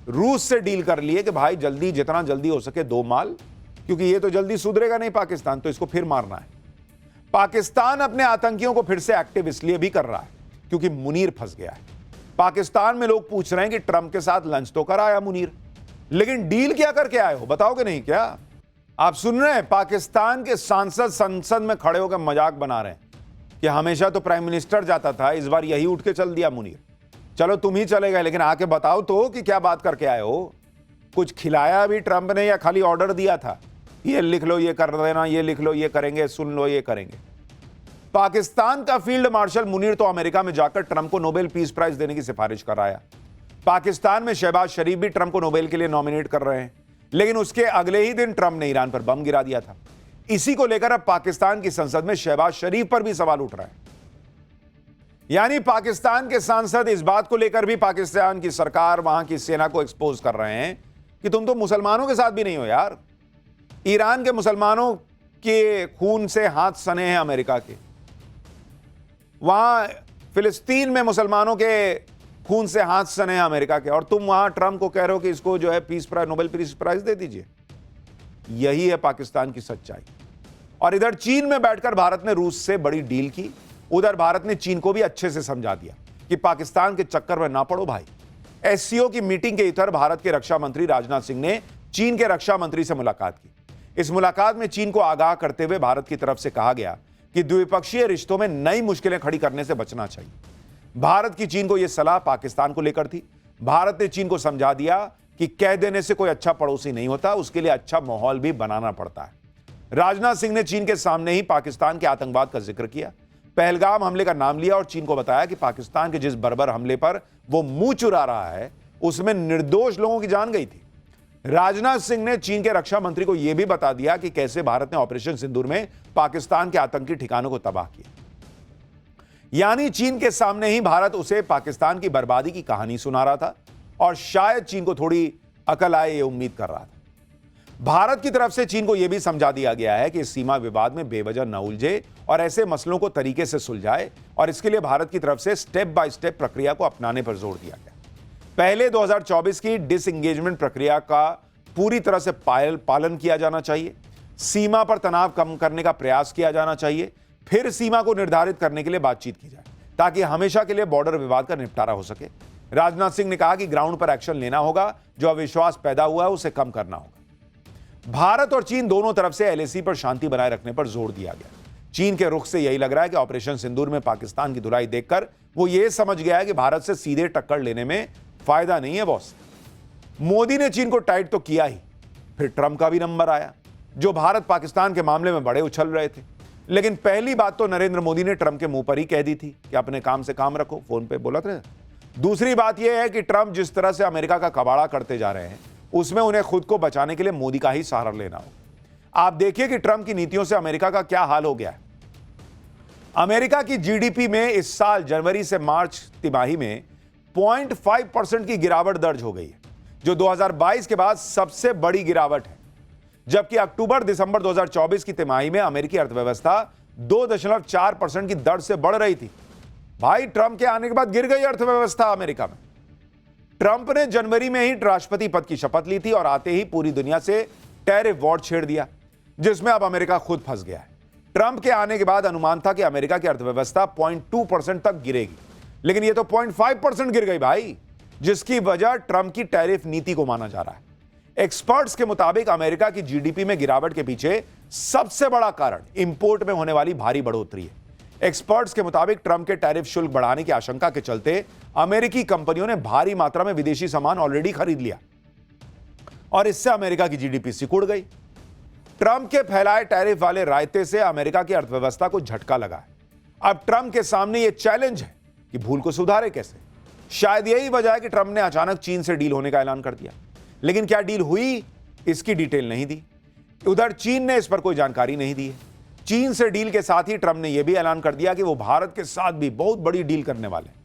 रूस से डील कर लिए कि भाई जल्दी, जितना जल्दी हो सके दो माल, क्योंकि ये तो जल्दी सुधरेगा नहीं पाकिस्तान, तो इसको फिर मारना है। पाकिस्तान अपने आतंकियों को फिर से एक्टिव इसलिए भी कर रहा है क्योंकि मुनीर फंस गया है। पाकिस्तान में लोग पूछ रहे हैं कि ट्रंप के साथ लंच तो कर आया मुनीर, लेकिन डील क्या करके आए हो, बताओगे नहीं क्या? आप सुन रहे हैं, पाकिस्तान के सांसद संसद में खड़े होकर मजाक बना रहे हैं कि हमेशा तो प्राइम मिनिस्टर जाता था, इस बार यही उठ के चल दिया मुनीर। चलो तुम ही चले गए, लेकिन आके बताओ तो कि क्या बात करके आए हो। कुछ खिलाया भी ट्रंप ने या खाली ऑर्डर दिया था, ये लिख लो, ये कर देना, ये लिख लो, ये करेंगे, सुन लो, ये करेंगे। पाकिस्तान का फील्ड मार्शल मुनीर तो अमेरिका में जाकर ट्रंप को नोबेल पीस प्राइज देने की सिफारिश कर आया। पाकिस्तान में शहबाज शरीफ भी ट्रंप को नोबेल के लिए नॉमिनेट कर रहे हैं, लेकिन उसके अगले ही दिन ट्रंप ने ईरान पर बम गिरा दिया था। इसी को लेकर अब पाकिस्तान की संसद में शहबाज शरीफ पर भी सवाल उठ रहा है। यानी पाकिस्तान के सांसद इस बात को लेकर भी पाकिस्तान की सरकार, वहां की सेना को एक्सपोज कर रहे हैं कि तुम तो मुसलमानों के साथ भी नहीं हो यार। ईरान के मुसलमानों के खून से हाथ सने हैं अमेरिका के, वहां फिलिस्तीन में मुसलमानों के खून से हाथ सने हैं अमेरिका के, और तुम वहां ट्रंप को कह रहे हो कि इसको जो है peace prize, Nobel peace prize दे दीजिए। यही है पाकिस्तान की सच्चाई। और इधर चीन में बैठकर भारत ने रूस से बड़ी डील की, उधर भारत ने चीन को भी अच्छे से समझा दिया कि पाकिस्तान के चक्कर में ना पड़ो भाई। एससीओ की मीटिंग के इधर भारत के रक्षा मंत्री राजनाथ सिंह ने चीन के रक्षा मंत्री से मुलाकात की। इस मुलाकात में चीन को आगाह करते हुए भारत की तरफ से कहा गया कि द्विपक्षीय रिश्तों में नई मुश्किलें खड़ी करने से बचना चाहिए। भारत की चीन को यह सलाह पाकिस्तान को लेकर थी। भारत ने चीन को समझा दिया कि कह देने से कोई अच्छा पड़ोसी नहीं होता, उसके लिए अच्छा माहौल भी बनाना पड़ता है। राजनाथ सिंह ने चीन के सामने ही पाकिस्तान के आतंकवाद का जिक्र किया, पहलगाम हमले का नाम लिया और चीन को बताया कि पाकिस्तान के जिस बर्बर हमले पर वो मुंह चुरा रहा है, उसमें निर्दोष लोगों की जान गई थी। राजनाथ सिंह ने चीन के रक्षा मंत्री को यह भी बता दिया कि कैसे भारत ने ऑपरेशन सिंदूर में पाकिस्तान के आतंकी ठिकानों को तबाह किया। यानी चीन के सामने ही भारत उसे पाकिस्तान की बर्बादी की कहानी सुना रहा था, और शायद चीन को थोड़ी अकल आए ये उम्मीद कर रहा था। भारत की तरफ से चीन को यह भी समझा दिया गया है कि इस सीमा विवाद में बेवजह न उलझे और ऐसे मसलों को तरीके से सुलझाए, और इसके लिए भारत की तरफ से स्टेप बाय स्टेप प्रक्रिया को अपनाने पर जोर दिया गया। पहले 2024 की डिसएंगेजमेंट प्रक्रिया का पूरी तरह से पालन किया जाना चाहिए, सीमा पर तनाव कम करने का प्रयास किया जाना चाहिए, फिर सीमा को निर्धारित करने के लिए बातचीत की जाए ताकि हमेशा के लिए बॉर्डर विवाद का निपटारा हो सके। राजनाथ सिंह ने कहा कि ग्राउंड पर एक्शन लेना होगा, जो अविश्वास पैदा हुआ है उसे कम करना होगा। भारत और चीन दोनों तरफ से एलएसी पर शांति बनाए रखने पर जोर दिया गया। चीन के रुख से यही लग रहा है कि ऑपरेशन सिंदूर में पाकिस्तान की धुलाई देखकर वो ये समझ गया है कि भारत से सीधे टक्कर लेने में फायदा नहीं है बॉस। मोदी ने चीन को टाइट तो किया ही, फिर ट्रंप का भी नंबर आया, जो भारत पाकिस्तान के मामले में बड़े उछल रहे थे। लेकिन पहली बात तो नरेंद्र मोदी ने ट्रंप के मुंह पर ही कह दी थी कि अपने काम से काम रखो, फोन पे बोला था। दूसरी बात यह है कि ट्रंप जिस तरह से अमेरिका का कबाड़ा करते जा रहे हैं, उसमें उन्हें खुद को बचाने के लिए मोदी का ही सहारा लेना होगा। आप देखिए कि ट्रंप की नीतियों से अमेरिका का क्या हाल हो गया है। अमेरिका की जीडीपी में इस साल जनवरी से मार्च तिमाही में 0.5% की गिरावट दर्ज हो गई है, जो 2022 के बाद सबसे बड़ी गिरावट है। जबकि अक्टूबर दिसंबर 2024 की तिमाही में अमेरिकी अर्थव्यवस्था 2.4% की दर से बढ़ रही थी। भाई ट्रंप के आने के बाद गिर गई अर्थव्यवस्था अमेरिका में। ट्रंप ने जनवरी में ही राष्ट्रपति पद की शपथ ली थी और आते ही पूरी दुनिया से टैरिफ वॉर छेड़ दिया, जिसमें अब अमेरिका खुद फंस गया है। ट्रंप के आने के बाद अनुमान था कि अमेरिका की अर्थव्यवस्था 0.2% तक गिरेगी, लेकिन यह तो 0.5% गिर गई भाई, जिसकी वजह ट्रंप की टैरिफ नीति को माना जा रहा है। एक्सपर्ट्स के मुताबिक अमेरिका की जीडीपी में गिरावट के पीछे सबसे बड़ा कारण इंपोर्ट में होने वाली भारी बढ़ोतरी है। एक्सपर्ट्स के मुताबिक ट्रंप के टैरिफ शुल्क बढ़ाने की आशंका के चलते अमेरिकी कंपनियों ने भारी मात्रा में विदेशी सामान ऑलरेडी खरीद लिया और इससे अमेरिका की जीडीपी सिकुड़ गई। ट्रंप के फैलाए टैरिफ वाले रायते से अमेरिका की अर्थव्यवस्था को झटका लगा है। अब ट्रंप के सामने यह चैलेंज है कि भूल को सुधारे कैसे। शायद यही वजह है कि ट्रंप ने अचानक चीन से डील होने का ऐलान कर दिया, लेकिन क्या डील हुई इसकी डिटेल नहीं दी। उधर चीन ने इस पर कोई जानकारी नहीं दी है। चीन से डील के साथ ही ट्रंप ने यह भी ऐलान कर दिया कि वो भारत के साथ भी बहुत बड़ी डील करने वाले हैं।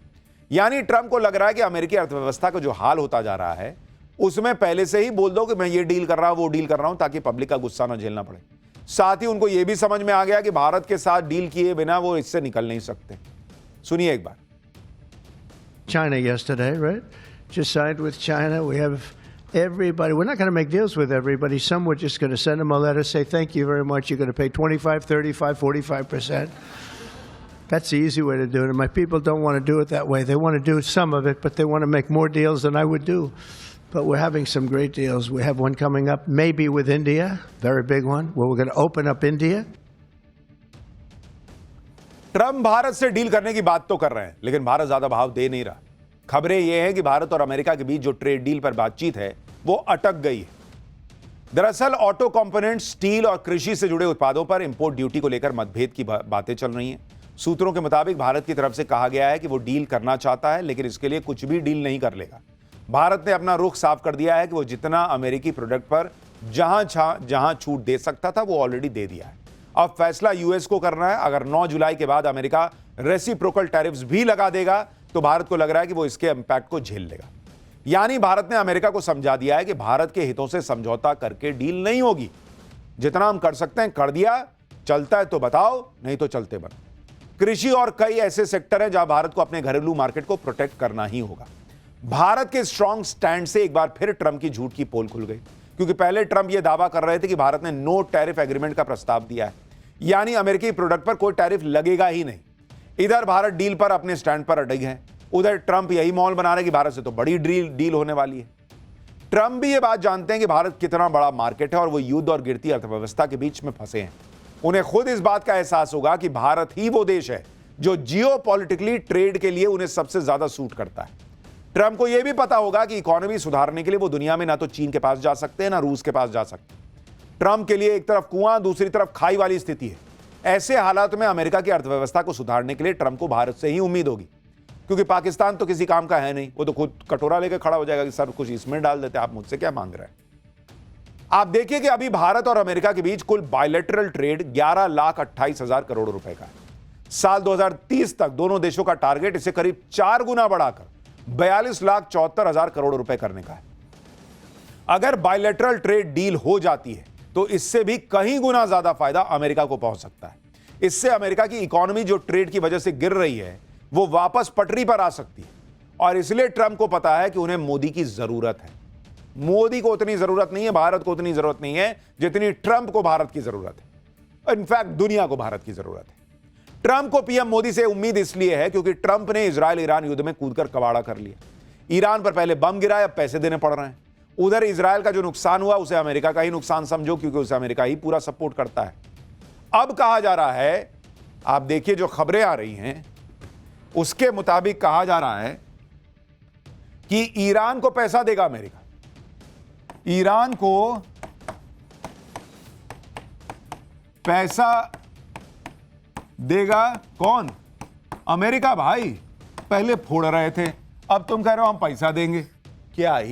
यानी ट्रंप को लग रहा है कि अमेरिकी अर्थव्यवस्था का जो हाल होता जा रहा है उसमें पहले से ही बोल दो कि मैं ये डील कर रहा हूं, वो डील कर रहा हूं, ताकि पब्लिक का गुस्सा ना झेलना पड़े। साथ ही उनको यह भी समझ में आ गया कि भारत के साथ डील किए बिना वो इससे निकल नहीं सकते। सुनिए एक बार। China yesterday, right? just signed with China. We have everybody. We're not going to make deals with everybody. Some we're just going to send them a letter, say thank you very much. You're going to pay 25, 35, 45%. That's the easy way to do it. And my people don't want to do it that way. They want to do some of it, but they want to make more deals than I would do. But we're having some great deals. We have one coming up, maybe with India, very big one, where we're going to open up India. Trump Bharat से deal करने की बात तो कर रहे हैं, लेकिन भारत ज्यादा भाव दे नहीं रहा। खबरें यह हैं कि भारत और अमेरिका के बीच जो ट्रेड डील पर बातचीत है वो अटक गई है। दरअसल ऑटो कंपोनेंट, स्टील और कृषि से जुड़े उत्पादों पर इंपोर्ट ड्यूटी को लेकर मतभेद की बातें चल रही हैं। सूत्रों के मुताबिक भारत की तरफ से कहा गया है कि वो डील करना चाहता है, लेकिन इसके लिए कुछ भी डील नहीं कर लेगा। भारत ने अपना रुख साफ कर दिया है कि वो जितना अमेरिकी प्रोडक्ट पर जहां छूट दे सकता था वो ऑलरेडी दे दिया है। अब फैसला यूएस को करना है। अगर 9 जुलाई के बाद अमेरिका रेसिप्रोकल टैरिफ्स भी लगा देगा तो भारत को लग रहा है कि वो इसके इंपैक्ट को झेल लेगा। यानी भारत ने अमेरिका को समझा दिया है कि भारत के हितों से समझौता करके डील नहीं होगी। जितना हम कर सकते हैं कर दिया, चलता है तो बताओ, नहीं तो चलते बनो। कृषि और कई ऐसे सेक्टर हैं जहां भारत को अपने घरेलू मार्केट को प्रोटेक्ट करना ही होगा। भारत के स्ट्रांग स्टैंड से एक बार फिर ट्रंप की झूठ की पोल खुल गई, क्योंकि पहले ट्रंप यह दावा कर रहे थे कि भारत ने नो टैरिफ एग्रीमेंट का प्रस्ताव दिया है, यानी अमेरिकी प्रोडक्ट पर कोई टैरिफ लगेगा ही नहीं। इधर भारत डील पर अपने स्टैंड पर अड़े है, उधर ट्रंप यही मौल बना रहे कि भारत से तो बड़ी डील होने वाली है। ट्रंप भी यह बात जानते हैं कि भारत कितना बड़ा मार्केट है और वो युद्ध और गिरती अर्थव्यवस्था के बीच में फंसे हैं। उन्हें खुद इस बात का एहसास होगा कि भारत ही वो देश है जो जियोपॉलिटिकली ट्रेड के लिए उन्हें सबसे ज्यादा सूट करता है। ट्रंप को यह भी पता होगा कि इकोनॉमी सुधारने के लिए वो दुनिया में ना तो चीन के पास जा सकते हैं ना रूस के पास जा सकते। ट्रंप के लिए एक तरफ कुआं, दूसरी तरफ खाई वाली स्थिति है। ऐसे हालात में अमेरिका की अर्थव्यवस्था को सुधारने के लिए ट्रंप को भारत से ही उम्मीद होगी, क्योंकि पाकिस्तान तो किसी काम का है नहीं। वो तो खुद कटोरा लेकर खड़ा हो जाएगा कि सर कुछ इसमें डाल देते, आप मुझसे क्या मांग रहे हैं। आप देखिए कि अभी भारत और अमेरिका के बीच कुल बायलैटरल ट्रेड 11,28,000 करोड़ रुपए का है। साल 2030 तक दोनों देशों का टारगेट इसे करीब 4 गुना बढ़ाकर 42,74,000 करोड़ रुपए करने का है। अगर बायलैटरल ट्रेड डील हो जाती है तो इससे भी कहीं गुना ज्यादा फायदा अमेरिका को पहुंच सकता है। इससे अमेरिका की इकोनॉमी जो ट्रेड की वजह से गिर रही है वो वापस पटरी पर आ सकती है। और इसलिए ट्रंप को पता है कि उन्हें मोदी की जरूरत है। मोदी को उतनी जरूरत नहीं है, भारत को उतनी जरूरत नहीं है जितनी ट्रंप को भारत की जरूरत है। इनफैक्ट दुनिया को भारत की जरूरत है। ट्रंप को पीएम मोदी से उम्मीद इसलिए है क्योंकि ट्रंप ने इजरायल ईरान युद्ध में कूदकर कबाड़ा कर लिया। ईरान पर पहले बम गिराए, अब पैसे देने पड़ रहे हैं। उधर इजरायल का जो नुकसान हुआ उसे अमेरिका का ही नुकसान समझो, क्योंकि उसे अमेरिका ही पूरा सपोर्ट करता है। अब कहा जा रहा है, आप देखिए जो खबरें आ रही हैं उसके मुताबिक कहा जा रहा है कि ईरान को पैसा देगा अमेरिका। ईरान को पैसा देगा कौन? अमेरिका। भाई पहले फोड़ रहे थे, अब तुम कह रहे हो हम पैसा देंगे। क्या ही